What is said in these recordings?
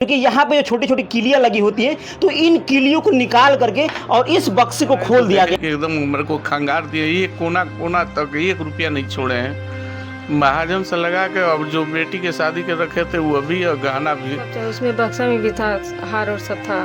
क्योंकि यहाँ पे जो छोटी छोटी किलियां लगी होती है तो इन किलियों को निकाल करके और इस बक्से को खोल दिया गया। एकदम मेरे को खंगार दिए, ये कोना कोना तक 1 रुपया नहीं छोड़े हैं। महाजन से लगा के अब जो बेटी के शादी के रखे थे वो भी और गहना भी, उसमें बक्सा में भी था, हार और सब था,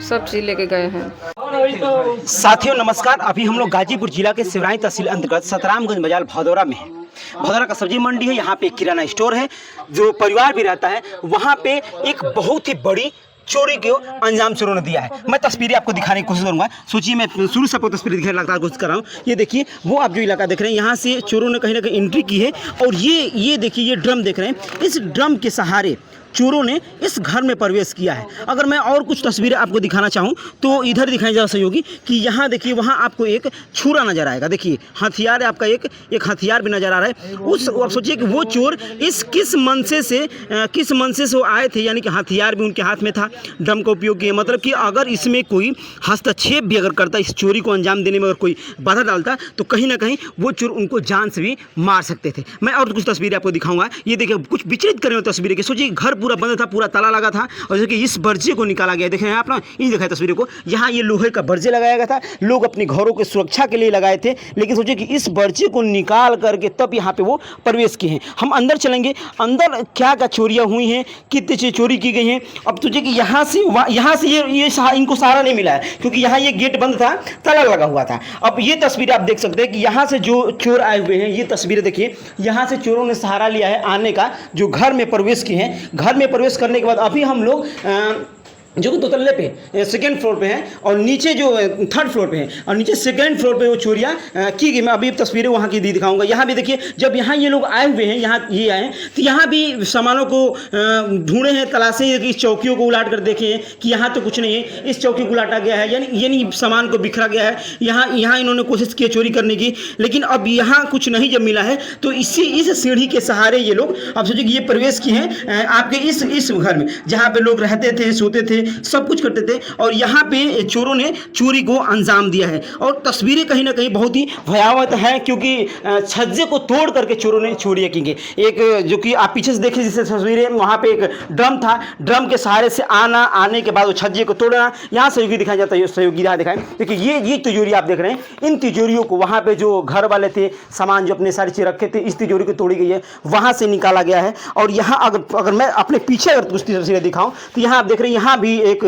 सब चीज लेके गए हैं। साथियों नमस्कार, अभी हम लोग गाजीपुर जिला के सिवराई तहसील अंतर्गत सतरामगंज बाजार भदौरा में है। भदौरा का सब्जी मंडी है, यहाँ पे एक किराना स्टोर है, जो परिवार भी रहता है। वहाँ पे एक बहुत ही बड़ी चोरी को अंजाम चोरों ने दिया है। मैं तस्वीरें आपको दिखाने की कोशिश करूंगा। सोचिए, मैं शुरू से आपको तस्वीरें दिखाने की कोशिश कर रहा हूँ। ये देखिए, वो आप जो इलाका देख रहे हैं, यहाँ से चोरों ने कहीं ना कहीं एंट्री की है। और ये देखिए, ये ड्रम देख रहे हैं, इस ड्रम के सहारे चोरों ने इस घर में प्रवेश किया है। अगर मैं और कुछ तस्वीरें आपको दिखाना चाहूँ तो इधर दिखाई ज़रा सहयोगी कि यहाँ देखिए, वहाँ आपको एक छुरा नज़र आएगा। देखिए हथियार आपका एक हथियार भी नज़र आ रहा है। उस आप सोचिए कि वो चोर किस मनसे से वो आए थे, यानी कि हथियार भी उनके हाथ में था, ड्रम का उपयोग किए। मतलब कि अगर इसमें कोई हस्तक्षेप भी अगर करता, इस चोरी को अंजाम देने में अगर कोई बाधा डालता, तो कहीं ना कहीं वो चोर उनको जान से भी मार सकते थे। मैं और कुछ तस्वीरें आपको दिखाऊंगा। ये देखिए, कुछ विचलित करें तस्वीरें के। सोचिए, घर पूरा बंद था, पूरा ताला लगा था, और देखिए इस बर्जे को निकाला गया। देख रहे हैं आप ना, ये दिखाए तस्वीरों को। यहाँ ये लोहे का बर्जे लगाया गया था, लोग अपने घरों की सुरक्षा के लिए लगाए थे। लेकिन सोचिए कि इस बर्जे को निकाल करके तब यहाँ पे वो प्रवेश किए हैं। हम अंदर चलेंगे, अंदर क्या क्या चोरियां हुई हैं, कितनी चीज़ चोरी की गई हैं। अब सोचिए कि यहाँ से ये इनको सहारा नहीं मिला है, क्योंकि यहाँ ये गेट बंद था, ताला लगा हुआ था। अब ये तस्वीरें आप देख सकते हैं कि यहाँ से जो चोर आए हुए हैं, ये तस्वीरें देखिए, यहाँ से चोरों ने सहारा लिया है आने का, जो घर में प्रवेश किए हैं। घर में प्रवेश करने के बाद अभी हम लोग जो दो तल्ले पे सेकेंड फ्लोर पे हैं, और नीचे जो थर्ड फ्लोर पे हैं, और नीचे सेकेंड फ्लोर पे वो चोरियाँ की गई। मैं अभी तस्वीरें वहाँ की दिखाऊंगा। यहाँ भी देखिए, जब यहाँ ये लोग आए हुए हैं, यहाँ ये आए हैं, तो यहाँ भी सामानों को ढूंढे हैं, तलाशे हैं कि इस चौकियों को उलाट कर देखे हैं कि यहाँ तो कुछ नहीं है, इस चौकी को उलाटा गया है, यानी सामान को बिखरा गया है। यहाँ इन्होंने कोशिश की चोरी करने की, लेकिन अब यहाँ कुछ नहीं जब मिला है, तो इस सीढ़ी के सहारे ये लोग, अब सोचिए कि ये प्रवेश किए हैं आपके इस घर में, जहाँ पे लोग रहते थे, सोते थे, सब कुछ करते थे। और यहाँ पे चोरों ने चोरी को अंजाम दिया है। और तस्वीरें कहीं ना कहीं बहुत ही भयावह है, क्योंकि छज्जे को तोड़ करके चोरों ने चोरियाँ की। एक जो कि आप पीछे से देखें, जिससे तस्वीरें, वहाँ पे एक ड्रम था, ड्रम के सहारे से आने के बाद वो छज्जे को तोड़ना। यहाँ सहयोगी दिखाया जाता है, सहयोगी यहाँ दिखाएं। देखिए, ये तिजोरी आप देख रहे हैं, इन तिजोरियों को वहाँ पे जो घर वाले थे, सामान जो अपने सारी चीज़ रखे थे, इस तिजोरी को तोड़ी गई है, वहाँ से निकाला गया है। और यहाँ अगर मैं अपने पीछे अगर कुछ तस्वीरें दिखाऊँ, तो यहाँ आप देख रहे हैं, यहाँ भी एक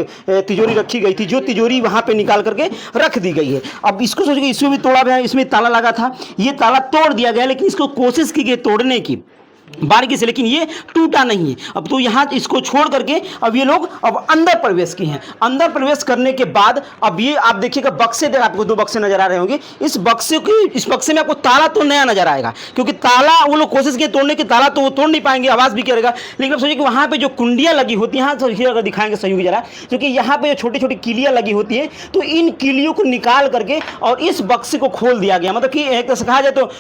तिजोरी रखी गई थी, जो तिजोरी वहां पे निकाल करके रख दी गई है। अब इसको सोचिए, इसमें भी तोड़ा गया, इसमें ताला लगा था, ये ताला तोड़ दिया गया, लेकिन इसको कोशिश की गई तोड़ने की बारीकी से, लेकिन ये टूटा नहीं है। अब तो यहाँ इसको छोड़ करके अब ये लोग अब अंदर प्रवेश किए हैं। अंदर प्रवेश करने के बाद अब ये आप देखिएगा, बक्से देख, आपको 2 बक्से नजर आ रहे होंगे। इस बक्से में आपको ताला तो नया नजर आएगा, क्योंकि ताला वो लोग कोशिश किए तोड़ने की, ताला तो वो तोड़ नहीं पाएंगे, आवाज भी करेगा। लेकिन अब सोचिए कि वहाँ पे जो कुंडियाँ लगी होती हैं, अगर दिखाएंगे सहयोगी जरा, क्योंकि यहाँ पे जो छोटी छोटी किलियाँ लगी होती है, तो इन किलियों को निकाल करके और इस बक्से को खोल दिया गया। मतलब कि एक तरह से कहा जाए तो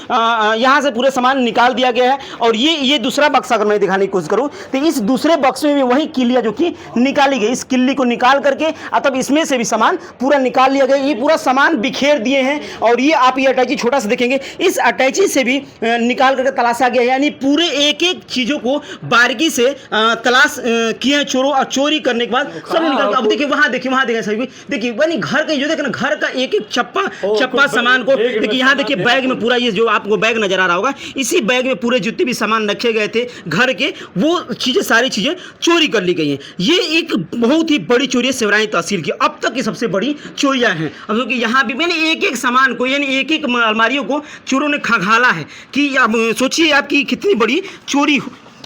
यहाँ से पूरे सामान निकाल दिया गया है। और ये दूसरा बक्सा अगर मैं दिखाने की कोशिश करूं, तो इस दूसरे बक्से में भी वही किलियां जो कि निकाली गई, इस किल्ली को निकाल करके तब इसमें से भी सामान पूरा निकाल लिया गया। ये पूरा सामान बिखेर दिए हैं। और ये आप ये अटैची छोटा सा देखेंगे, इस अटैची से भी निकाल करके तलाशा गया, यानी पूरे एक एक चीजों को बारीकी से तलाश किए हैं चोरों। और चोरी करने के बाद सब निकाल। अब देखिए, वहां देखिए सभी, देखिए वही घर का जो देखे ना, घर का एक एक चप्पा सामान को देखिए। यहाँ देखिए, बैग में पूरा, ये जो आपको बैग नजर आ रहा होगा, इसी बैग में पूरे जितने भी सामान रखे गए थे घर के, वो चीजें, सारी चीजें चोरी कर ली गई हैं। ये एक बहुत ही बड़ी चोरी है सिवराई तहसील की, अब तक की सबसे बड़ी चोरियां हैं। अब क्योंकि यहाँ भी मैंने एक एक सामान को, यानी एक एक अलमारियों को चोरों ने खंगाला है। कि अब सोचिए आपकी कितनी बड़ी चोरी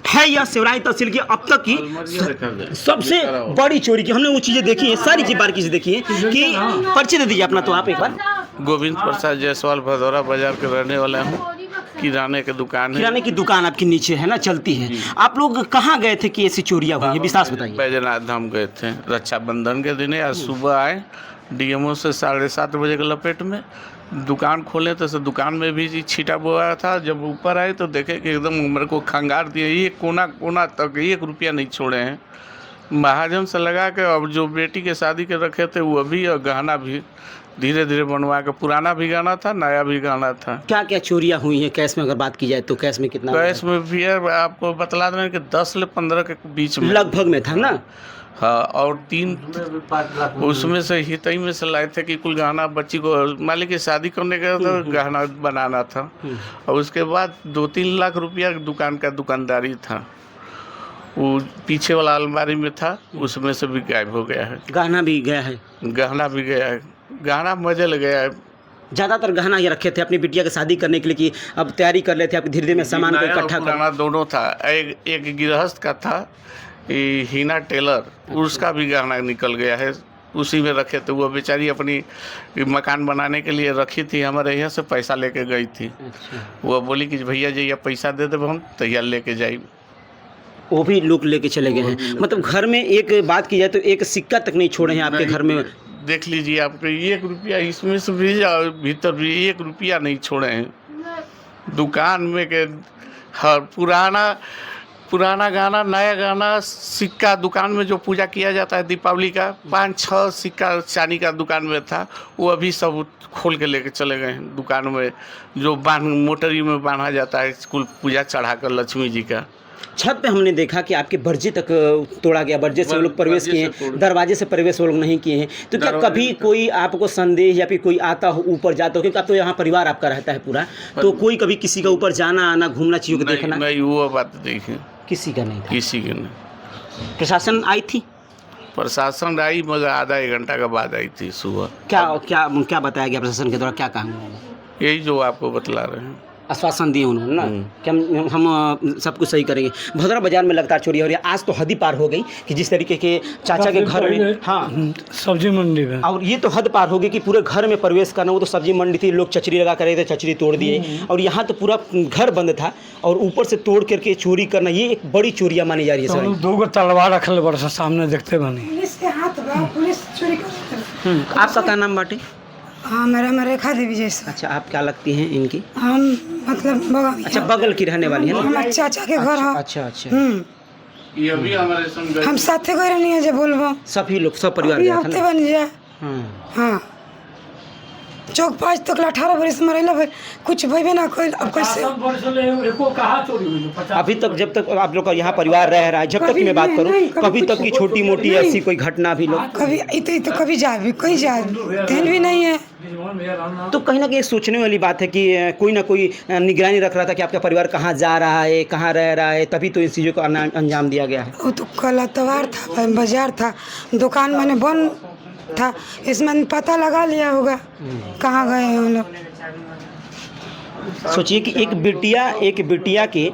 है यह सिवराई तहसील की अब तक की सबसे बड़ी चोरी की। हमने वो चीजें देखी है, सारी चीज बारीकी से देखी है। कि परिचय दे दीजिए अपना, तो आप एक बार। गोविंद प्रसाद जायसवाल, भदौरा बाजार के रहने वाला हूँ। किराने की दुकान है। किराने की दुकान आपके नीचे है ना, चलती है। आप लोग कहाँ गए थे कि ऐसी चोरियां हुई है, विस्तार बताइए। बैजनाथ धाम गए थे रक्षाबंधन के दिन। आज सुबह आए डीएमओ से 7:30 बजे के लपेट में, दुकान खोले तो दुकान में भी छीटा बोया था। जब ऊपर आए तो देखे कि एकदम मेरे को खंगार दिए, ये कोना कोना तक 1 रुपया नहीं छोड़े हैं। महाजन से लगा के अब जो बेटी के शादी के रखे थे वो भी, और गहना भी धीरे धीरे बनवा के, पुराना भी गहना था नया भी गहना था। क्या क्या चोरियां हुई हैं कैश में? अगर बात की जाए तो कैश में कितना? कैश में भी है, आपको बतला दें कि 10 से 15 के बीच में लगभग में था ना। हाँ, और 3 उसमें से हितई में से लाए थे कि कुल गहना बच्ची को मालिक की शादी करने का तो गहना बनाना था। और उसके बाद 2-3 लाख रुपया दुकान का दुकानदारी था, वो पीछे वाला अलमारी में था, उसमें से भी गायब हो गया है। गहना भी गया है? गहना भी गया है, गहना मजल गया है। ज़्यादातर गहना ये रखे थे अपनी बिटिया की शादी करने के लिए कि अब तैयारी कर लेते आप धीरे धीरे में सामान को इकट्ठा कर? पुराना दोनों था। एक गृहस्थ का था, ये हीना टेलर, उसका भी गहना निकल गया है, उसी में रखे थे। वो बेचारी अपनी मकान बनाने के लिए रखी थी, हमारे यहाँ से पैसा लेके गई थी। वो बोली कि भैया जी ये पैसा दे दे, हम तैयार लेके जाए। वो भी लोग लेके चले गए हैं। मतलब घर में एक बात की जाए तो एक सिक्का तक नहीं छोड़े हैं आपके घर में। देख लीजिए, आपको 1 रुपया इसमें से भी और भीतर भी 1 रुपया नहीं छोड़े हैं। दुकान में के हर पुराना गाना, नया गाना, सिक्का दुकान में जो पूजा किया जाता है दीपावली का, 5-6 सिक्का चांदी का दुकान में था, वो अभी सब खोल के लेके चले गए हैं। दुकान में जो मोटरी में बांधा जाता है कुल पूजा चढ़ा कर लक्ष्मी जी का। छत पे हमने देखा कि आपके बर्जे तक तोड़ा गया, बर्जे से वो लोग प्रवेश किए हैं, दरवाजे से प्रवेश वो लोग नहीं किए हैं। तो क्या कभी कोई आपको संदेह या फिर कोई आता हो ऊपर जाता हो, क्योंकि अब तो यहाँ परिवार आपका रहता है पूरा, तो कोई कभी किसी का ऊपर जाना आना घूमना चीज़ों को देखना? नहीं, वो बात देखी किसी का नहीं था? किसी के नहीं। प्रशासन आई थी? प्रशासन आई, मगर आधा 1 घंटा के बाद आई थी सुबह। क्या बताया गया प्रशासन के द्वारा, क्या कहा उन्होंने? यही जो आपको बतला रहे हैं, आश्वासन दिए उन्होंने ना कि हम सब कुछ सही करेंगे। भदौरा बाजार में लगातार चोरी हो रही है। आज तो हद ही पार हो गई कि जिस तरीके के चाचा के घर में, हाँ सब्जी मंडी में, और ये तो हद पार हो गई कि पूरे घर में प्रवेश करना। वो तो सब्जी मंडी थी, लोग चचरी लगा कर रहे थे, चचरी तोड़ दिए, और यहाँ तो पूरा घर बंद था और ऊपर से तोड़ करके चोरी करना, ये एक बड़ी चोरियाँ मानी जा रही है। तो 2 तलवार रखल बड़ा सामने देखते बनी। पुलिस के हाथ बा, पुलिस चोरी कर। आपका क्या नाम बाटे? हाँ, मेरा रेखा देवी जैसा। अच्छा, आप क्या लगती हैं इनकी? हम मतलब बगल। अच्छा, बगल की रहने वाली है ना? हमारे चाचा के घर है। अच्छा अच्छा। ये भी हमारे संग हम साथे गए नहीं है जे बोलबो, सभी लोग सब परिवार अभी गया था हफ्ते ना? बन जाए। हाँ, चौक 5 तक 18 बरस मरेला भाई, कुछ भइबे ना कोई। अब कैसे अभी तक, जब तक आप लोग का यहाँ परिवार रह रहा है, जब तक की मैं बात करूँ, कभी तक की छोटी मोटी ऐसी कोई घटना भी लोग कभी तो कभी जाए, कहीं जाए ध्यान भी नहीं है। तो कहीं ना कहीं सोचने वाली बात है कि कोई ना कोई निगरानी रख रहा था कि आपका परिवार कहाँ जा रहा है, कहाँ रह रहा है, तभी तो इन चीज़ों को अंजाम दिया गया है। वो तो कल अतवार था, बाजार था, दुकान मैंने बंद था, इसमें पता लगा लिया होगा कहाँ गए हैं लोग। सोचिए कि एक बिटिया के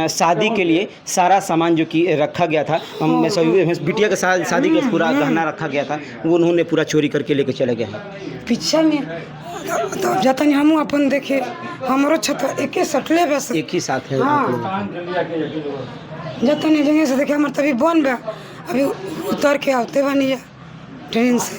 शादी के लिए सारा सामान जो कि रखा गया था, बिटिया के शादी के पूरा गहना रखा गया था, वो उन्होंने पूरा चोरी करके लेके चले गए हैं। पीछे में तो जाता नहीं, हम अपन देखे हमारो छत एक ही सटले बस, एक ही साथ है। हाँ, जाता नहीं जगह से देखे हमारे तभी बन बा, अभी उतर के आते बनी जा ट्रेन से।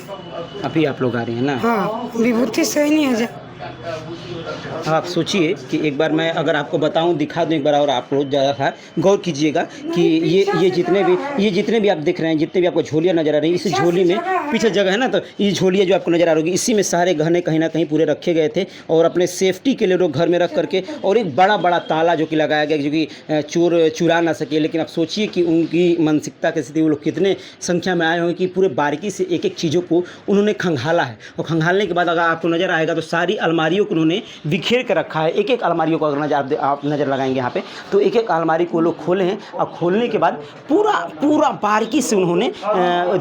अभी आप लोग आ रहे हैं ना? हाँ, विभूति से ही नहीं है जा। अब आप सोचिए कि एक बार मैं अगर आपको बताऊं, दिखा दूं एक बार, और आप लोग ज़्यादा था गौर कीजिएगा कि ये जितने भी आप देख रहे हैं, जितने भी आपको झोलियाँ नज़र आ रही हैं, इस झोली में पीछे जगह है ना, तो ये झोलियाँ जो आपको नज़र आ रही होगी, इसी में सारे गहने कहीं ना कहीं पूरे रखे गए थे, और अपने सेफ्टी के लिए लोग घर में रख करके, और एक बड़ा ताला जो कि लगाया गया जो कि चोर चुरा ना सके। लेकिन आप सोचिए कि उनकी मानसिकता की स्थिति, वो लोग कितने संख्या में आए होंगे कि पूरे बारीकी से एक एक चीज़ों को उन्होंने खंगाला है, और खंगालने के बाद अगर आपको नज़र आएगा तो सारी अलमारियों को उन्होंने बिखेर कर रखा है। एक एक अलमारियों को अगर आप नज़र लगाएंगे यहाँ पे, तो एक एक अलमारी को लोग खोले हैं, और खोलने के बाद पूरा बारीकी से उन्होंने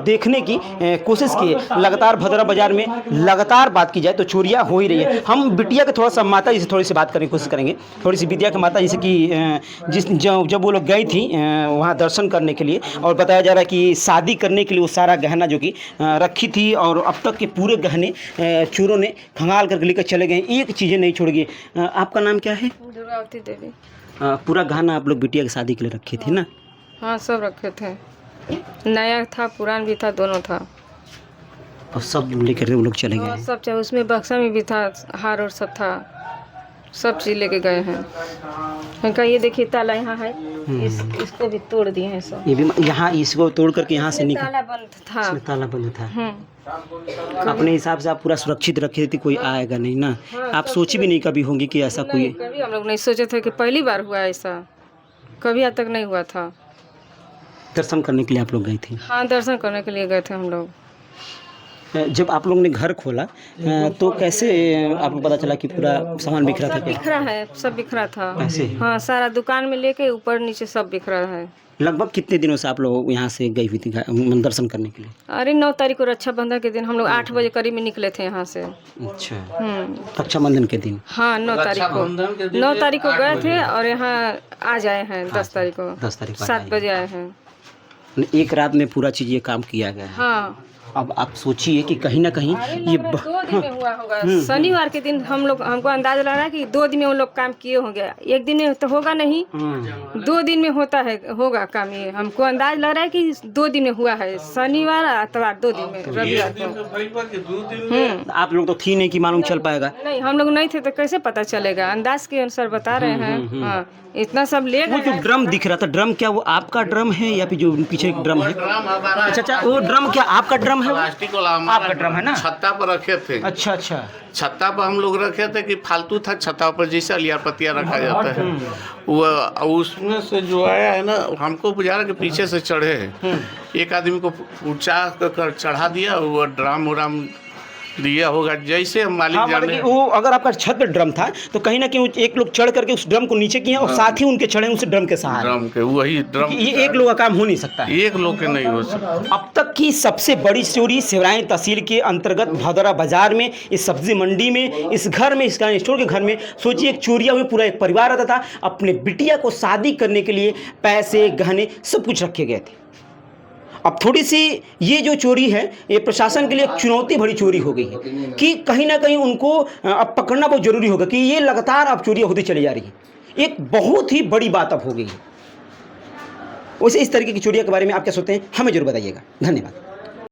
देखने की कोशिश की है। लगातार भदौरा बाजार में लगातार बात की जाए तो चोरियाँ हो ही रही है। हम बिटिया के थोड़ा सा माता जी से थोड़ी सी बात करने की कोशिश करेंगे, थोड़ी सी बिटिया की माता जी से कि जब वो लोग गई थी वहाँ दर्शन करने के लिए, और बताया जा रहा है कि शादी करने के लिए वो सारा गहना जो कि रखी थी, और अब तक के पूरे गहने चोरों ने खंगाल करके लेकर चले गए, एक चीज़ें नहीं छोड़ गई। आपका नाम क्या है? दुर्गावती देवी। पूरा गहना आप लोग बिटिया की शादी के लिए रखे थे ना? हाँ, सब रखे थे, नया था पुरान भी था, दोनों था, और सब लेकर वो लोग चले और गए। सब चाहे उसमें बक्सा में भी था, हार और सब था। सब चीज़ लेके गए हैं। उनका ये देखिए ताला यहाँ है, इसको भी तोड़ दिए हैं सब। ये भी यहाँ इसको तोड़ करके यहाँ से निकल, ताला बंद था। इसमें ताला बंद था। अपने हिसाब से आप पूरा सुरक्षित रखे थे, कोई आएगा नहीं ना। आप सोची भी नहीं कभी होंगी कि ऐसा कोई। कभी हम लोग नहीं सोचे थे कि पहली बार हुआ ऐसा, कभी आज तक नहीं हुआ था। दर्शन करने के लिए आप लोग गए थे? हाँ, दर्शन करने के लिए गए थे हम लोग। जब आप लोगों ने घर खोला तो कैसे आपको पता चला कि पूरा सामान बिखरा था? बिखरा है, सब बिखरा था। ऐसे? हाँ, सारा दुकान में लेके ऊपर नीचे सब बिखरा है। लगभग कितने दिनों से आप लोग यहाँ से गई हुई थी दर्शन करने के लिए? अरे 9 तारीख को रक्षाबंधन के दिन हम लोग 8 बजे करीब में निकले थे यहाँ से। अच्छा, रक्षाबंधन के दिन? हाँ, 9 तारीख को 9 तारीख को गए थे और यहाँ आ जाए हैं 10 तारीख को। 10 तारीख को 7 बजे आए हैं। एक रात में पूरा चीज़ ये काम किया गया है। हाँ, अब आप सोचिए कि कहीं ना कहीं ये 2 दिन में हुआ होगा। शनिवार के दिन हमको अंदाजा लग रहा है कि 2 दिन में वो लोग काम किए होंगे। एक दिन में तो होगा नहीं, 2 दिन में होगा काम। ये हमको अंदाज लग रहा है कि 2 दिन में हुआ है, शनिवार आतवार 2 दिन में, रविवार को। आप लोग तो थी नहीं कि मालूम चल पाएगा? नहीं, हम लोग नहीं थे तो कैसे पता चलेगा? अंदाज के अनुसार बता रहे हैं। हाँ, इतना सब ले वो जो ड्रम दिख रहा था, ड्रम क्या वो आपका ड्रम है या फिर जो पीछे एक ड्रम है? अच्छा, वो ड्रम क्या आपका ड्रम है? प्लास्टिक वाला आपका ड्रम है ना? छत्ता पर रखे थे। अच्छा अच्छा, छत्ता पर हम लोग रखे थे कि फालतू था छत्ता पर, जैसे अलिया पतिया रखा जाता है वो। उसमें से जो आया है ना, हमको बुझा के पीछे से चढ़े हैं। एक आदमी को ऊंचा कर चढ़ा दिया, वो ड्राम उराम दिया होगा जैसे मालिक जाने। वो अगर आपका छत पे ड्रम था तो कहीं ना कहीं एक लोग चढ़ करके उस ड्रम को नीचे किए और साथ ही उनके चढ़े उस ड्रम के सहारे। ड्रम के वही ड्रम, ये एक लोग का काम हो नहीं सकता है। एक लोग के नहीं हो सकता। अब तक की सबसे बड़ी चोरी सिवराई तहसील के अंतर्गत भदौरा बाजार में, इस सब्जी मंडी में, इस घर में, इस किराना स्टोर के घर में। सोचिए, एक चोरिया हुई, पूरा एक परिवार आता था। अपने बिटिया को शादी करने के लिए पैसे गहने सब कुछ रखे गए थे। अब थोड़ी सी ये जो चोरी है, ये प्रशासन के लिए एक चुनौती भरी चोरी हो गई है कि कहीं ना कहीं उनको अब पकड़ना बहुत ज़रूरी होगा कि ये लगातार अब चोरियाँ होती चली जा रही है। एक बहुत ही बड़ी बात अब हो गई है। वैसे इस तरीके की चोरियों के बारे में आप क्या सोचते हैं, हमें जरूर बताइएगा। धन्यवाद।